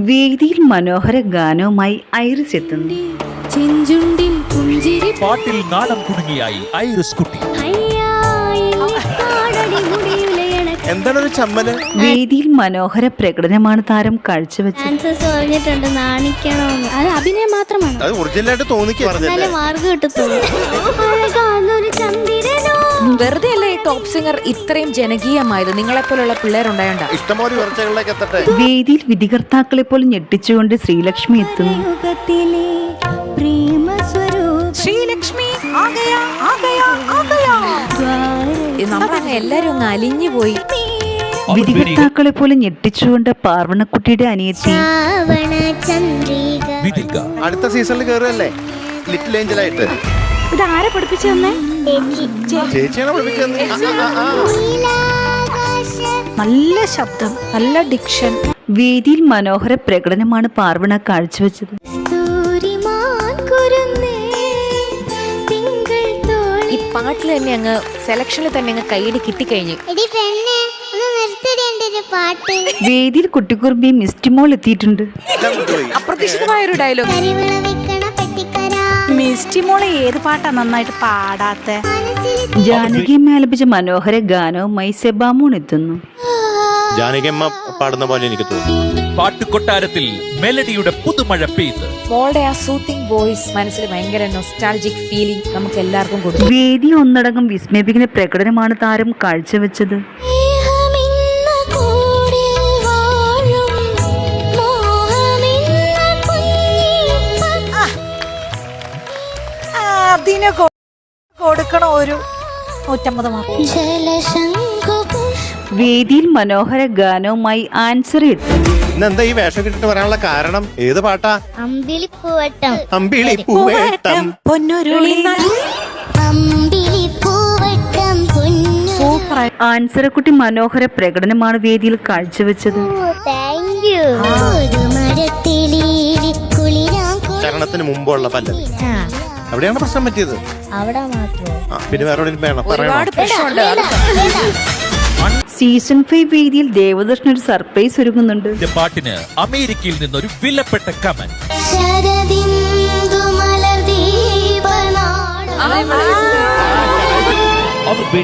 വേദിയിൽ മനോഹര ഗാനവുമായി ഐറിസ് എത്തുന്നു. പാട്ടിൽ നാണം കുടുങ്ങിയായി ഐറിസ് കുട്ടി. എന്താണൊരു ചമ്മല്? വേദിയിൽ മനോഹര പ്രകടനമാണ് താരം കാഴ്ചവെച്ചത്. അത് അഭിനയം മാത്രമാണ്. അത് ഒറിജിനലായിട്ട് തോന്നിക്കല്ലേ? മാർഗ് കിട്ടത്തുള്ളൂ. വെറുതെ അല്ലേ ടോപ്പ് സിംഗർ ഇത്രയും ജനകീയമായത്? നിങ്ങളെപ്പോലുള്ള പിള്ളേരുണ്ടായോണ്ട ഇഷ്ടംപോലെ ഉയർച്ചകളിലേക്ക് എത്തട്ടെ. വേദിയിൽ വിധികർത്താക്കളെ പോലെ ഞെട്ടിച്ചുകൊണ്ട് ശ്രീലക്ഷ്മി എത്തുന്നു. ശ്രീലക്ഷ്മി നമ്മളങ്ങ് എല്ലാരും അങ്ങ് അലിഞ്ഞു പോയി. വിധികർത്താക്കളെ പോലെ ഞെട്ടിച്ചുകൊണ്ട് പാർവണക്കുട്ടിയുടെ അനിയത്തി വിധിക അടുത്ത സീസണിൽ കയറുകയല്ലേ ലിറ്റിൽ ഏഞ്ചലായിട്ട്. ഇതാരെ പഠിപ്പിച്ചു തന്നെ? ചേച്ചിയാണ് പഠിപ്പിച്ചത്. നല്ല ശബ്ദം, നല്ല ഡിക്ഷൻ. വേദിയിൽ മനോഹര പ്രകടനമാണ് പാർവണ കാഴ്ചവെച്ചത്. ഈ പാട്ടിൽ തന്നെ അങ്ങ് സെലക്ഷനിൽ തന്നെ അങ്ങ് കൈയ്യടി കിട്ടിക്കഴിഞ്ഞു. വേദിയിൽ കുട്ടിക്കുറുമ്പിയും മിസ്റ്റിമോൾ എത്തിയിട്ടുണ്ട്. അപ്രതീക്ഷിതമായ ഒരു ഡയലോഗ്. മിസ്റ്റിമോളെ ഏത് പാട്ടാ നന്നായിട്ട് പാടാത്തെ? ജാനകിയമ്മ ആലപിച്ച മനോഹര ഗാനവുമായി സെബാമോൺ എത്തുന്നു. ജാനകിയമ്മ പാടുന്ന പോലെ എനിക്ക് തോന്നുന്നു. പാട്ടുകൊട്ടാരത്തിൽ മെലഡിയുടെ പുതുമഴ പെയ്ത് മോളുടെ ആ സൂത്തിങ് വോയിസ് മനസ്സിൽ ഭയങ്കര നൊസ്റ്റാൾജിക് ഫീലിംഗ് നമുക്ക് എല്ലാവർക്കും കൊടുക്കും. വേദി ഒന്നടങ്കം വിസ്മയിപ്പിക്കുന്ന പ്രകടനമാണ് താരം കാഴ്ചവെച്ചത്. അതിന് കൊടുക്കണ ഒരു 150 മാർക്ക്. വേദിയിൽ മനോഹര ഗാനവുമായി ആൻസർ എത്തുന്നു. ഇന്നെന്താ ഈ വേഷം കിട്ടിട്ട് വരാനുള്ള കാരണം? ഏത് പാട്ടാ? അമ്പിളിപ്പൂവട്ടം. അമ്പിളിപ്പൂവേട്ടം. ആൻസറക്കുട്ടി മനോഹര പ്രകടനമാണ് വേദിയിൽ കാഴ്ചവെച്ചത്. ചരണത്തിന് മുമ്പുള്ള പല്ലവി അവിടെയാണ് പ്രശ്നം പറ്റിയത്. അവിടെ മാത്രം. പിന്നെ വേറെ വേണം ഒരുപാട് പ്രശ്നമുണ്ട്. സീസൺ 5 വേദിയിൽ ദേവദർശൻ ഒരു സർപ്രൈസ് ഒരുങ്ങുന്നുണ്ട്. പാട്ടിന് അമേരിക്കയിൽ നിന്നൊരു വിലപ്പെട്ട കമന്റ്.